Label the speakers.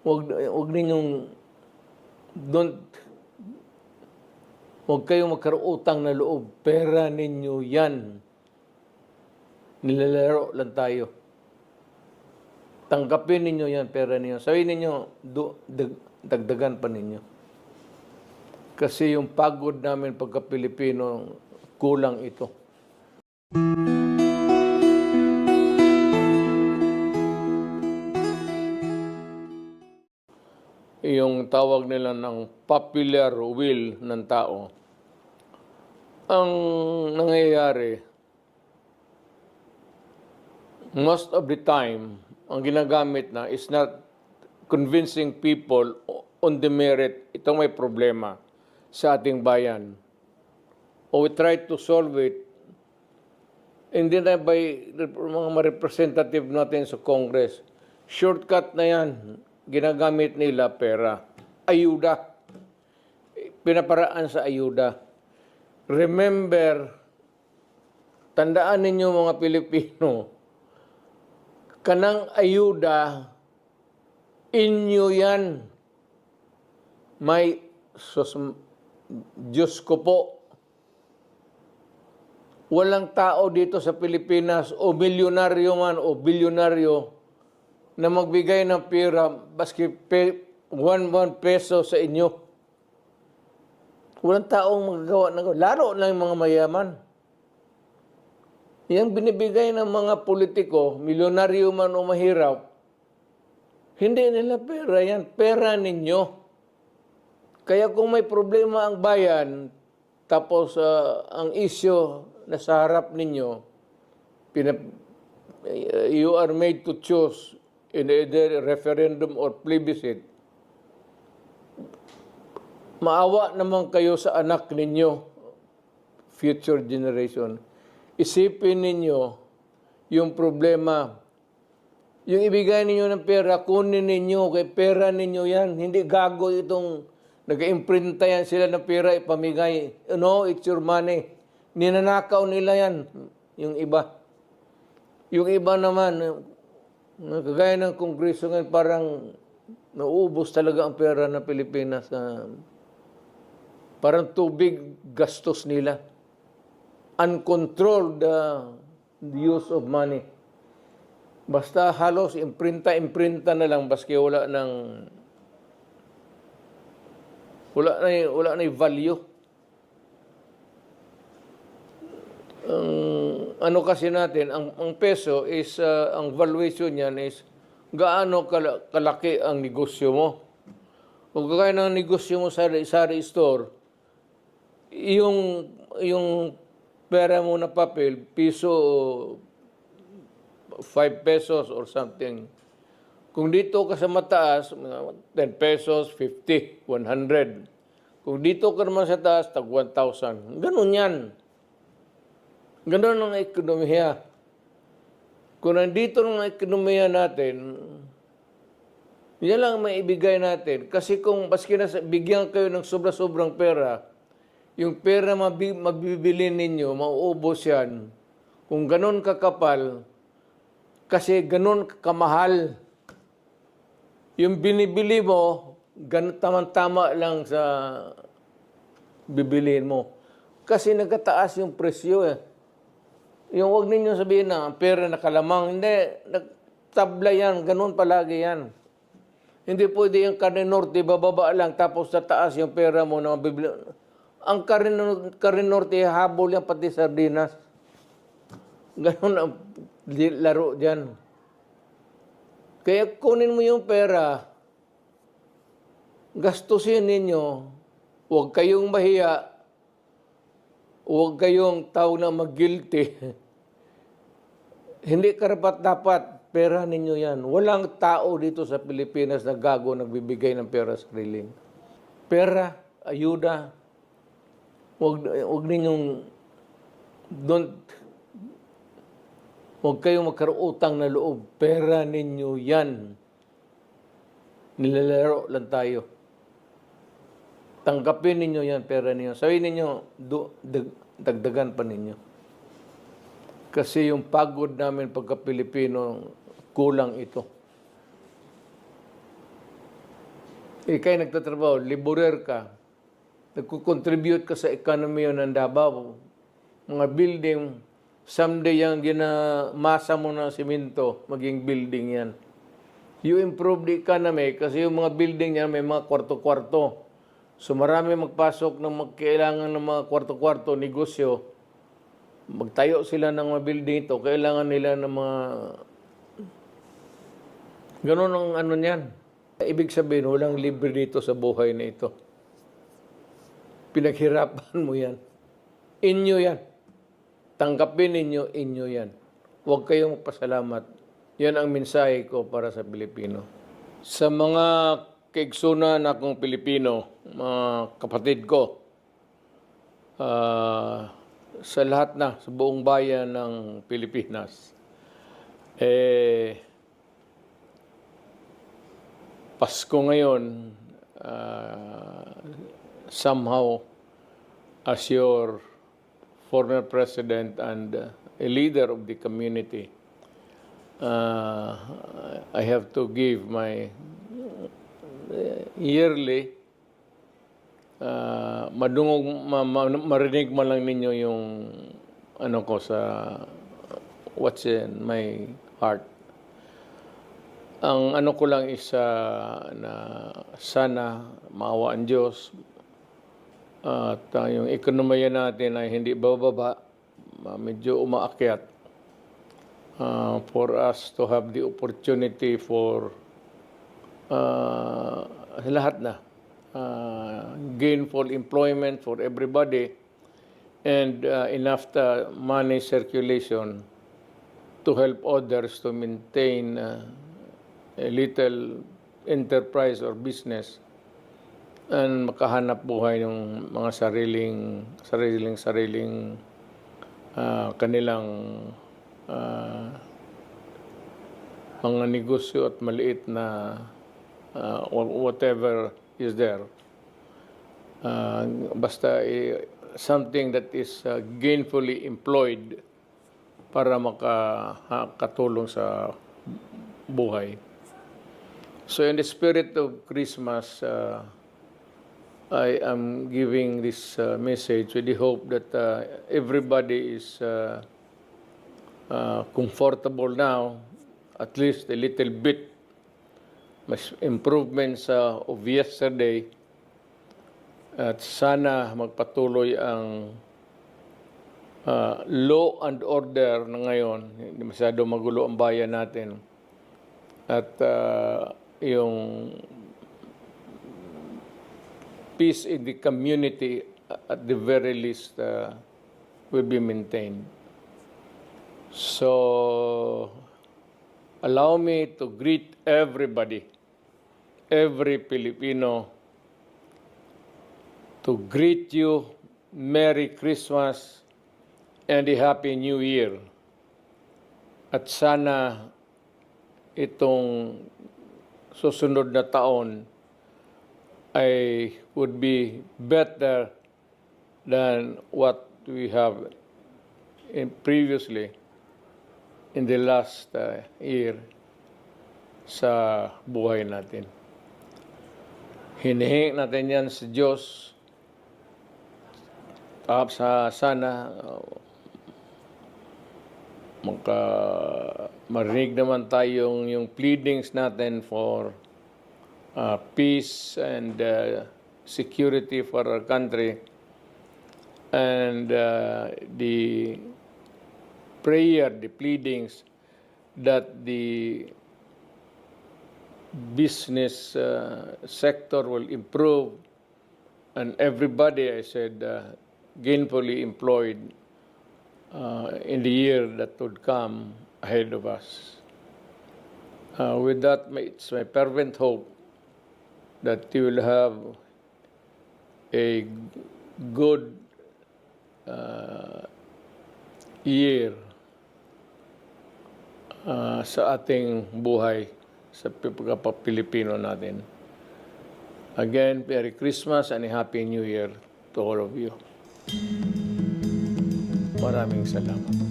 Speaker 1: Wag ninyong huwag kayong magkautang na loob. Pera ninyo yan. Nilalaro lang tayo. Tanggapin ninyo yan, pera ninyo. Sabihin ninyo, dagdagan pa ninyo. Kasi yung pagod namin pagka-Pilipino, kulang ito. Yung tawag nila ng popular will ng tao. Ang nangyayari, most of the time, ang ginagamit na is not convincing people on the merit, itong may problema sa ating bayan. O we try to solve it, hindi na by mga representative natin sa Congress. Shortcut na yan. Ginagamit nila pera. Ayuda. Pinaparaan sa ayuda. Remember, tandaan ninyo mga Pilipino, kanang ayuda, inyo yan. May, Diyos ko po, walang tao dito sa Pilipinas o milyonaryo man o bilyonaryo na magbigay ng pera baski 1 peso sa inyo. Walang taong magagawa ng lalo na yung mga mayaman. Yang binibigay ng mga politiko, milyonaryo man o mahirap, hindi nila pera yan. Pera ninyo. Kaya kung may problema ang bayan, tapos ang isyo na sa harap ninyo, you are made to choose in either referendum or plebiscite, maawa naman kayo sa anak ninyo, future generation. Isipin ninyo yung problema. Yung ibigay ninyo ng pera, kunin ninyo, kay pera ninyo yan. Hindi gago itong nag-imprinta yan sila ng pera, ipamigay. No, it's your money. Ninanakaw nila yan, yung iba. Yung iba naman, kagaya ng Kongreso ngayon, parang nauubos talaga ang pera ng Pilipinas. Parang tubig gastos nila. Uncontrolled use of money. Basta halos imprinta na lang, baski wala na value. Ano kasi natin, ang peso is, ang valuation niyan is gaano kalaki ang negosyo mo. Kung kagaya ng negosyo mo sa sari store, yung pera mo na papel, piso, 5 pesos or something. Kung dito ka sa mataas, 10 pesos, 50, 100. Kung dito ka naman sa taas, tag 1,000. Ganun yan. Ganun ang ekonomiya. Kung nandito ng ekonomiya natin, yan lang may ibigay natin. Kasi kung baski na bigyan kayo ng sobra-sobrang pera, yung pera mabibili ninyo, mauubos yan. Kung ganun kakapal, kasi ganun kamahal. Yung binibili mo, tama-tama lang sa bibiliin mo. Kasi nagkataas yung presyo eh. Yung huwag ninyo sabihin na pera nakalamang. Hindi, nagtabla yan. Ganun palagi yan. Hindi pwede yung Carne Norte, bababa lang, tapos sa taas yung pera mo na mabibili. Ang Carne Norte, habol yan pati sardinas. Ganun ang laro dyan. Kaya kunin mo yung pera, gastusin ninyo, huwag kayong mahiya, huwag kayong tao na mag-guilty. Hindi karapat-dapat, pera ninyo yan. Walang tao dito sa Pilipinas na gago nagbibigay ng pera sa sariling. Pera, ayuda, huwag ninyong, huwag kayong magkautang na loob. Pera ninyo yan. Nilalaro lang tayo. Tanggapin ninyo yan, pera ninyo. Sabihin ninyo, dagdagan pa ninyo. Kasi yung pagod namin pagka-Pilipino, kulang ito. Ika'y nagtatrabaho, laborer ka, nagkukontribute ka sa economy yun ng Davao, mga building, someday yung ginamasa mo ng simento, maging building yan. You improve the economy kasi yung mga building niya may mga kwarto-kwarto. So marami magpasok ng kailangan ng mga kwarto-kwarto, negosyo. Magtayo sila ng mga building ito, kailangan nila ng mga... Ganun ang ano niyan. Ibig sabihin, walang libre dito sa buhay na ito. Pinaghirapan mo yan. Inyo yan. Tanggapin ninyo, inyo yan. Huwag kayong magpasalamat. Yan ang mensahe ko para sa Pilipino. Sa mga kaigsunan akong Pilipino, mga kapatid ko, sa lahat na, sa buong bayan ng Pilipinas, Pasko ngayon, somehow, as your former president and a leader of the community, I have to give my yearly, marinig mo lang ninyo yung ano ko sa what's in my heart. Ang ano ko lang is na sana maawa ang Diyos at yung ekonomiya natin ay hindi bababa, medyo umaakyat for us to have the opportunity for lahat na gainful employment for everybody and enough money circulation to help others to maintain a little enterprise or business and makahanap buhay ng mga sariling kanilang mga negosyo at maliit na whatever is there. Basta something that is gainfully employed para makatulong sa buhay. So in the spirit of Christmas, I am giving this message with the hope that everybody is comfortable now, at least a little bit. Mas improvements of yesterday. At sana magpatuloy ang law and order na ngayon. Hindi masyado magulo ang bayan natin. At yung peace in the community at the very least will be maintained. So allow me to greet everybody, every Filipino, to greet you Merry Christmas and a Happy New Year. At sana itong susunod na taon ay would be better than what we have previously in the last year sa buhay natin. Hinihingi natin yan sa Diyos. Sana marinig naman tayong yung pleadings natin for peace and security for our country, and the prayer, the pleadings that the business sector will improve and everybody, I said, gainfully employed in the year that would come ahead of us. With that, it's my fervent hope that you will have a good year sa ating buhay sa pagkapa-Pilipino natin. Again, Merry Christmas and a Happy New Year to all of you. Maraming salamat.